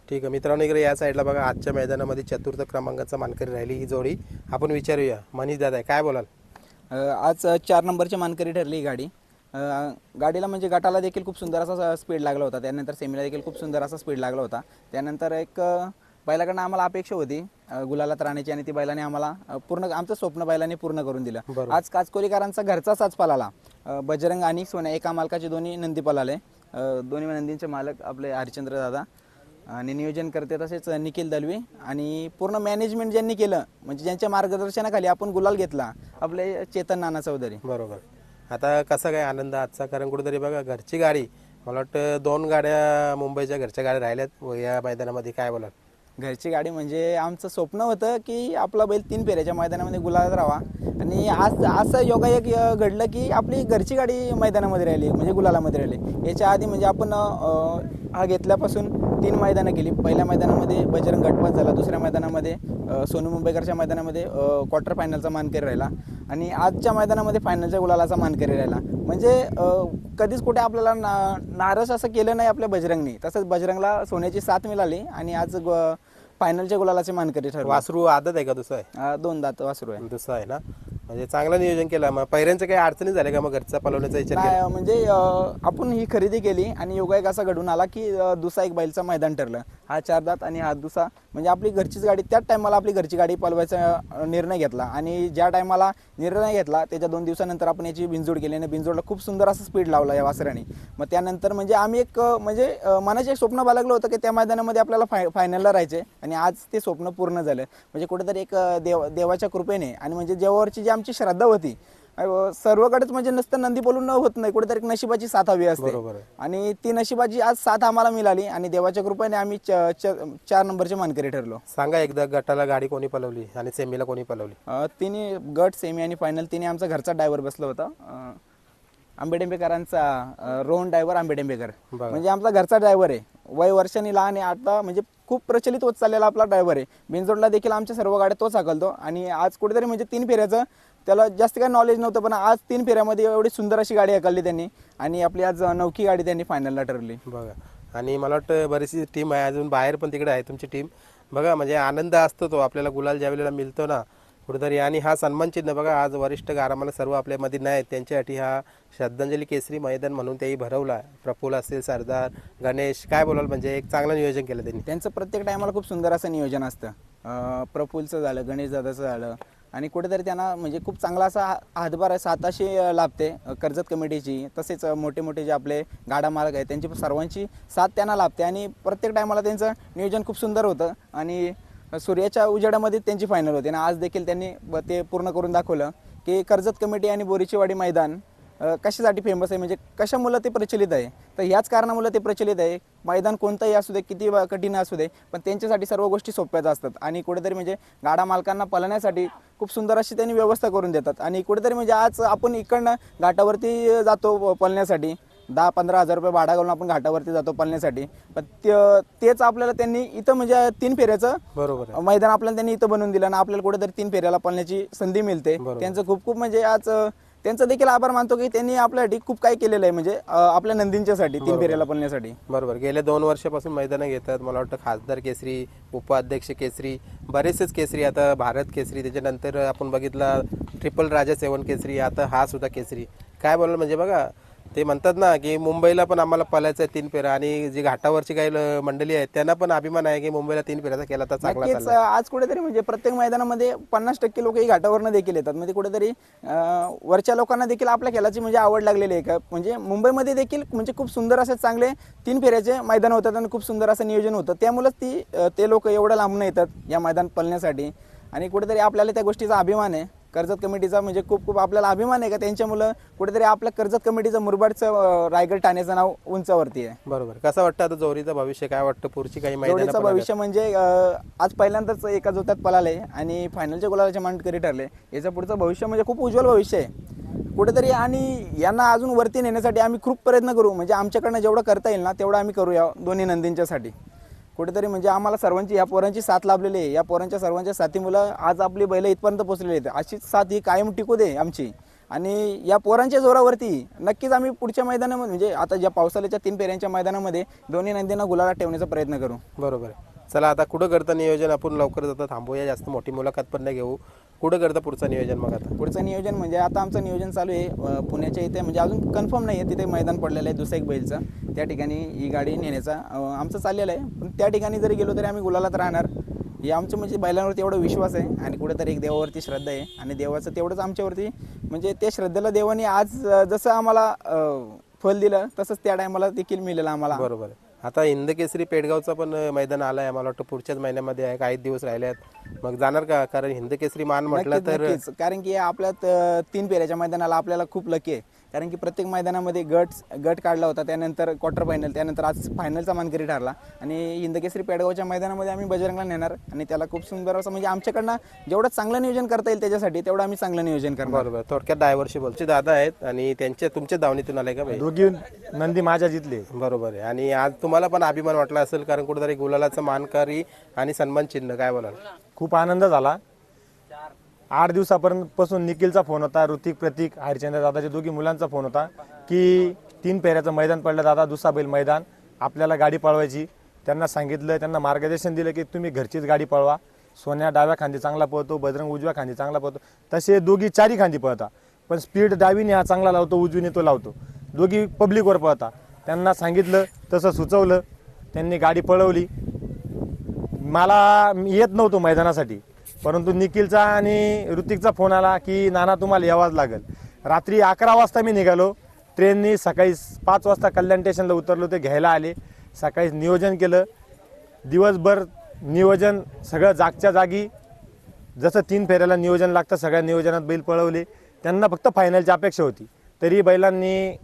ठीक आहे मित्रांनो, इकडे या साईडला बघा आजच्या मैदानामध्ये चतुर्थ क्रमांकाचा मानकरी राहिली ही जोडी. आपण विचारूया मनीष दादा काय बोलाल. आज 4 नंबरची मानकरी ठरली ही गाडी. गाडीला म्हणजे गटाला देखील खूप सुंदर असा स्पीड लागला होता, त्यानंतर सेमीला देखील खूप सुंदर असा स्पीड लागला होता. त्यानंतर एक बैलाकडनं आम्हाला अपेक्षा होती गुलालात राहण्याची आणि ती बैलाने आम्हाला पूर्ण आमचं स्वप्न बैलाने पूर्ण करून दिलं. आज काचकोलीकरांचा घरचा साज पळाला. बजरंग आणि सोन्या एका मालकाचे दोन्ही नंदी पळाले. दोन्ही नंदींचे मालक आपले हरिचंद्र दादा आणि नियोजन करते तसेच निखिल दलवी आणि पूर्ण मॅनेजमेंट ज्यांनी केलं म्हणजे ज्यांच्या मार्गदर्शनाखाली आपण गुलाल घेतला आपले चेतन नाना चौधरी. बरोबर. आता कसा काय आनंद आजचा, कारण कुठेतरी बघा घरची गाडी, मला वाटतं 2 गाड्या मुंबईच्या घरच्या गाड्या राहिल्यात या मैदानामध्ये, काय बोलाल. घरची गाडी म्हणजे आमचं स्वप्न होतं की आपला बैल 3 फेऱ्याच्या मैदानामध्ये गुलालात राहावा आणि आज असं योगायोग घडलं की आपली घरची गाडी मैदानामध्ये राहिली म्हणजे गुलालामध्ये राहिली. याच्या आधी म्हणजे आपण हा घेतल्यापासून 3 मैदानं केली. पहिल्या मैदानामध्ये बजरंग गटपास झाला, दुसऱ्या मैदानामध्ये सोनू मुंबईकरच्या मैदानामध्ये क्वार्टर फायनलचा मानकरी राहिला आणि आजच्या मैदानामध्ये फायनलच्या गुलालाचा मानकरी राहिला. म्हणजे कधीच कुठे आपल्याला नाराज असं केलं नाही आपल्या बजरंगनी. तसंच बजरंगला सोन्याची साथ मिळाली आणि आज फायनलच्या गुलालाचे मानकरी ठरले. वासरू आदत आहे का दुसरा आहे? 2 दात वासरू आहे. दुसरा आहे ना, म्हणजे चांगलं नियोजन केलं. मग पहिऱ्यांचं काही अडचणी झाल्या का मग घरचा पलवण्याचा विचार केला? नाही म्हणजे आपण ही खरेदी केली आणि योगायोग असा घडून आला की दुसरा एक बैलचं मैदान ठरलं. हा 4 दात आणि हा दुसरा म्हणजे आपली घरचीच गाडी. त्याच टायमाला आपली घरची गाडी पळवायचा निर्णय घेतला आणि ज्या टायमाला निर्णय घेतला त्याच्या 2 दिवसानंतर आपण याची बिनजोड केली आणि बिनजोडला खूप सुंदर असं स्पीड लावला या वासराने. मग त्यानंतर म्हणजे आम्ही एक म्हणजे मनाचे एक स्वप्न बाळगलं होतं की त्या मैदानामध्ये आपल्याला फायनलला राहायचे आणि आज ते स्वप्न पूर्ण झालं. म्हणजे कुठेतरी एक देवाच्या कृपेने आणि म्हणजे देवावरची जी आमची श्रद्धा होती सर्वकडेच म्हणजे नसतं नंदी बोलून होत नाही, कुठेतरी नशिबाची साथ हवी असते. बरोबर. आणि ती नशिबाची आज साथ आम्हाला मिळाली आणि देवाच्या कृपेने आम्ही 4 नंबरचे मानकरी ठरलो. सांगा एकदा गटाला गाडी कोणी पलवली आणि सेमीला कोणी पलवली? तिन्ही गट सेमी आणि फायनल तिने आमचा घरचा ड्रायव्हर बसला होता. आंबेडेंबेकरांचा रोहन ड्रायव्हर आंबेडेंबेकर म्हणजे आमचा घरचा ड्रायव्हर आहे. वय वर्षांनी लहान आहे, आता म्हणजे खूप प्रचलित होत चाललेला आपला ड्रायव्हर आहे. बिनजोडला देखील आमच्या सर्व गाड्या तोच हाकलतो आणि आज कुठेतरी म्हणजे 3 फेऱ्याचं त्याला जास्त काही नॉलेज नव्हतं, पण आज 3 फेऱ्यामध्ये एवढी सुंदर अशी गाडी हाकलली त्यांनी आणि आपली आज 9की गाडी त्यांनी फायनलला ठरली. बघा, आणि मला वाटतं बरीचशी टीम आहे अजून बाहेर पण तिकडे आहे तुमची टीम. बघा म्हणजे आनंद असतो तो आपल्याला गुलाल ज्या वेळेला मिळतो ना कुठेतरी. आणि हा सन्मान चिन्ह बघा आज वरिष्ठ गारामाला सर्व आपल्यामध्ये नाही, त्यांच्यासाठी हा श्रद्धांजली केसरी मैदान म्हणून तेही भरवला. प्रफुल्ल असेल, सरदार, गणेश, काय बोलाल, म्हणजे एक चांगलं नियोजन केलं त्यांनी. त्यांचं प्रत्येक टायमाला खूप सुंदर असं नियोजन असतं. प्रफुल्लचं झालं, गणेश दादाचं झालं आणि कुठेतरी त्यांना म्हणजे खूप चांगला असा हातभार साताशी लाभते कर्जत कमिटीची. तसेच मोठे मोठे जे आपले गाडा मालक आहेत त्यांची सर्वांची साथ त्यांना लाभते आणि प्रत्येक टायमाला त्यांचं नियोजन खूप सुंदर होतं आणि सूर्याच्या उजेडामध्ये त्यांची फायनल होती आणि आज देखील त्यांनी ते पूर्ण करून दाखवलं की कर्जत कमिटी आणि बोरीचीवाडी मैदान कशासाठी फेमस आहे, म्हणजे कशामुळे ते प्रचलित आहे. तर ह्याच कारणामुळे ते प्रचलित आहे. मैदान कोणतंही असू दे, किती कठीण असू दे, पण त्यांच्यासाठी सर्व गोष्टी सोप्याच असतात आणि कुठेतरी म्हणजे गाडा मालकांना पळण्यासाठी खूप सुंदर अशी त्यांनी व्यवस्था करून देतात. आणि कुठेतरी म्हणजे आज आपण इकडनं घाटावरती जातो पळण्यासाठी, 10-15 हजार रुपये भाडा घालून आपण घाटावरती जातो पळण्यासाठी, पण तेच आपल्याला त्यांनी इथं म्हणजे 3 फेऱ्याचं बरोबर मैदान आपल्याला त्यांनी इथं बनवून दिलं आणि आपल्याला कुठेतरी 3 फेऱ्याला पळण्याची संधी मिळते. त्यांचं खूप खूप म्हणजे आज त्यांचा देखील आभार मानतो की त्यांनी आपल्यासाठी खूप काही केलेलं आहे, म्हणजे आपल्या नंदींच्यासाठी 3 फेऱ्याला पळण्यासाठी. बरोबर. गेल्या 2 वर्षापासून मैदानं घेतात. मला वाटतं खासदार केसरी, उपाध्यक्ष केसरी, बरेचसेच केसरी, आता भारत केसरी, त्याच्यानंतर आपण बघितला ट्रिपल राजा 7 केसरी, आता हा सुद्धा केसरी. काय बोलाल, म्हणजे बघा ते म्हणतात ना की मुंबईला पण आम्हाला पळायचं आहे 3 फेऱ्या आणि जी घाटावरची काही मंडळी आहेत त्यांना पण अभिमान आहे की मुंबईला 3 फेऱ्याचा केला तर चांगला चालला. आज कुठेतरी म्हणजे प्रत्येक मैदानामध्ये 50% लोक ही घाटावरनं देखील येतात. म्हणजे कुठेतरी वरच्या लोकांना देखील आपल्या खेळाची म्हणजे आवड लागलेली आहे का. म्हणजे मुंबईमध्ये देखील म्हणजे खूप सुंदर असे चांगले 3 फेऱ्याचे मैदान होतात आणि खूप सुंदर असं नियोजन होतं. त्यामुळेच ते लोक एवढं लांबून येतात या मैदान पळण्यासाठी आणि कुठेतरी आपल्याला त्या गोष्टीचा अभिमान आहे. कर्जत कमिटीचा म्हणजे खूप खूप आपल्याला अभिमान आहे का त्यांच्यामुळं कुठेतरी आपल्या कर्जत कमिटीचं मुरबाडचं रायगड ठाण्याचं नाव उंचावरती आहे. बरोबर. कसं वाटतं आता जोरीचं भविष्य, काय वाटतं पुढची काही जोरीचं भविष्य म्हणजे आज पहिल्यांदाच एका जोत्यात पळाले आणि फायनलच्या गुलालाचे मानकरी ठरले. याचं पुढचं भविष्य म्हणजे खूप उज्ज्वल भविष्य आहे कुठेतरी आणि यांना अजून वरती नेण्यासाठी आम्ही खूप प्रयत्न करू. म्हणजे आमच्याकडनं जेवढं करता येईल ना तेवढं आम्ही करूया दोन्ही नंदींच्यासाठी. कुठेतरी म्हणजे आम्हाला सर्वांची या पोरांची साथ लाभलेली आहे. या पोरांच्या सर्वांच्या साथीमुळं आज आपली बैल इथपर्यंत पोहोचलेली आहेत. अशीच साथ ही कायम टिकू दे आमची आणि या पोरांच्या जोरावरती नक्कीच आम्ही पुढच्या मैदानामध्ये म्हणजे आता ज्या पावसाळ्याच्या 3 फेऱ्यांच्या मैदानामध्ये दोन्ही नंदींना गुलालात ठेवण्याचा प्रयत्न करू. बरोबर आहे. चला आता कुठं करतं नियोजन, आपण लवकर जाता थांबूया, जास्त मोठी मुलाखत पण नाही घेऊ. कुठं करतं पुढचं नियोजन मग आता? पुढचं नियोजन म्हणजे आता आमचं नियोजन चालू आहे पुण्याच्या इथे, म्हणजे अजून कन्फर्म नाही आहे, तिथे मैदान पडलेलं आहे दुसऱ्या एक बैलचं, त्या ठिकाणी ही गाडी नेण्याचा आमचं चाललेलं आहे. पण त्या ठिकाणी जरी गेलो तरी आम्ही गुलालात राहणार, हे आमचं म्हणजे बैलांवरती एवढा विश्वास आहे आणि कुठेतरी एक देवावरती श्रद्धा आहे आणि देवाचं तेवढंच आमच्यावरती, म्हणजे त्या श्रद्धेला देवाने आज जसं आम्हाला फल दिलं तसंच त्या टायमाला देखील मिळेल आम्हाला. बरोबर आहे. आता हिंद केसरी पेडगावचा पण मैदान आलाय, मला वाटतं पुढच्याच महिन्यामध्ये आहे, काही दिवस राहिले आहेत. मग जाणार का? कारण हिंद केसरी मान म्हटलं नक्कीच, तर नक्कीच. कारण की आपल्यात 3 फेऱ्याच्या मैदानाला आपल्याला खूप लकी आहे, कारण की प्रत्येक मैदानामध्ये गट काढला होता, त्यानंतर क्वार्टर फायनल, त्यानंतर आज फायनलचा मानकरी ठरला आणि हिंद केसरी पेडगावच्या मैदानामध्ये आम्ही बजरंगला नेणार आणि त्याला खूप सुंदर असं म्हणजे आमच्याकडनं जेवढं चांगलं नियोजन करता येईल त्याच्यासाठी तेवढं आम्ही चांगलं नियोजन करणार. बरोबर. थोडक्यात ड्रायव्हरशी बोलचे दादा आहेत आणि तुमच्या दावणीतून आले का भाई? दोघी नंदी माझ्या जितले. बरोबर आहे. आणि आज तुम्हाला पण अभिमान वाटला असेल, कारण कुठेतरी गुलालाचं मानकरी आणि सन्मान चिन्ह, काय बोलाल? खूप आनंद झाला. 8 दिवसापर्यंत पासून निखिलचा फोन होता, ऋतिक, प्रतीक, हरिचंद्र दादाच्या दोघी मुलांचा फोन होता की 3 फेऱ्याचं मैदान पडलं दादा, दुसरा बैल मैदान, आपल्याला गाडी पळवायची. त्यांना सांगितलं, त्यांना मार्गदर्शन दिलं की तुम्ही घरचीच गाडी पळवा. सोन्या डाव्या खांदी चांगला पळतो, बजरंग उजव्या खांदी चांगला पळतो, तसे दोघी चारी खांदी पळता, पण स्पीड डावीने हा चांगला लावतो, उजवीने तो लावतो, दोघी पब्लिकवर पळता. त्यांना सांगितलं तसं सुचवलं, त्यांनी गाडी पळवली. मला येत नव्हतो मैदानासाठी, परंतु निखिलचा आणि ऋतिकचा फोन आला की नाना तुम्हाला यावाच लागेल. रात्री 11 वाजता मी निघालो ट्रेननी, सकाळी 5 वाजता कल्याण स्टेशनला उतरलो, ते घ्यायला आले. सकाळी नियोजन केलं, दिवसभर नियोजन सगळं जागच्या जागी, जसं 3 फेऱ्याला नियोजन लागतं सगळ्या नियोजनात बैल पळवले. त्यांना फक्त फायनलची अपेक्षा होती, तरी बैलांनी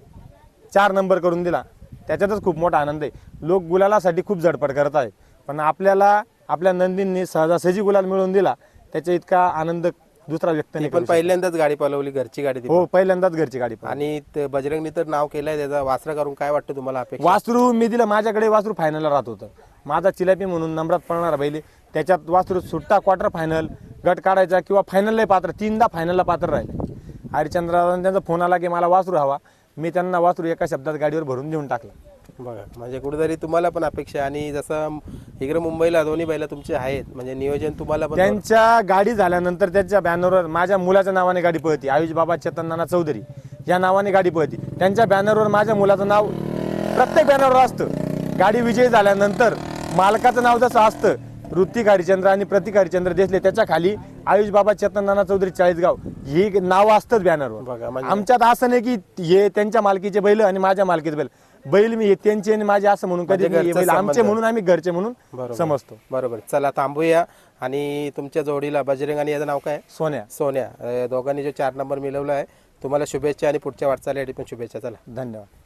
4 नंबर करून दिला. त्याच्यातच खूप मोठा आनंद आहे. लोक गुलालासाठी खूप झडपड करत आहे, पण आपल्याला आपल्या नंदींनी सहजासहजी गुलाल मिळवून दिला, त्याच्या इतका आनंद दुसरा व्यक्त नाही. पण पहिल्यांदाच गाडी पळवली, घरची गाडी ती हो, पहिल्यांदाच घरची गाडी पळवली. आणि बजरंगनी तर नाव केलंय त्याचा. वासरा करून काय वाटतं तुम्हाला अपेक्षा? वासरू मी दिलं, माझ्याकडे वासरू फायनलला राहत होतं. माझा चिलापी म्हणून नंबरात पळणारा बैल, त्याच्यात वासरू सुट्टा, क्वार्टर फायनल, गट काढायचा किंवा फायनलला पात्र, 3दा फायनलला पात्र राहिले. हरिचंद्राला त्यांचा फोन आला की मला वासरू हवा, मी त्यांना वासरू एका शब्दात गाडीवर भरून देऊन टाकलं. बघा, म्हणजे कुठेतरी तुम्हाला पण अपेक्षा आहे. आणि जसं इकडे मुंबईला दोन्ही बैला तुमचे आहेत, म्हणजे नियोजन तुम्हाला पण. त्यांच्या गाडी झाल्यानंतर त्याच्या बॅनरवर माझ्या मुलाच्या नावाने गाडी पळती, आयुष बाबा चेतन नाना चौधरी या नावाने गाडी पळती. त्यांच्या बॅनरवर माझ्या मुलाचं नाव प्रत्येक बॅनरवर असतं. गाडी विजयी झाल्यानंतर मालकाचं नाव जसं असतं, ऋतिक हरिचंद्र आणि प्रतीक हरिचंद्र देसले, त्याच्या खाली आयुष बाबा चेतन नाना चौधरी चाळीसगाव ही नाव असतंच बॅनरवर. बघा, म्हणजे आमच्यात असं नाही की हे त्यांच्या मालकीचे बैल आणि माझ्या मालकीचे बैल मी त्यांचे आणि माझे असं म्हणून कधी म्हणजे नाही, बैल आमचे म्हणून आम्ही घरचे म्हणून बरोबर. समजतो. बरोबर. चला थांबूया. आणि तुमच्या जोडीला बजरंग आणि याचं नाव काय? सोन्या. सोन्या. दोघांनी जो 4 नंबर मिळवला आहे, तुम्हाला शुभेच्छा आणि पुढच्या वाटचालीसाठी पण शुभेच्छा. चला, धन्यवाद.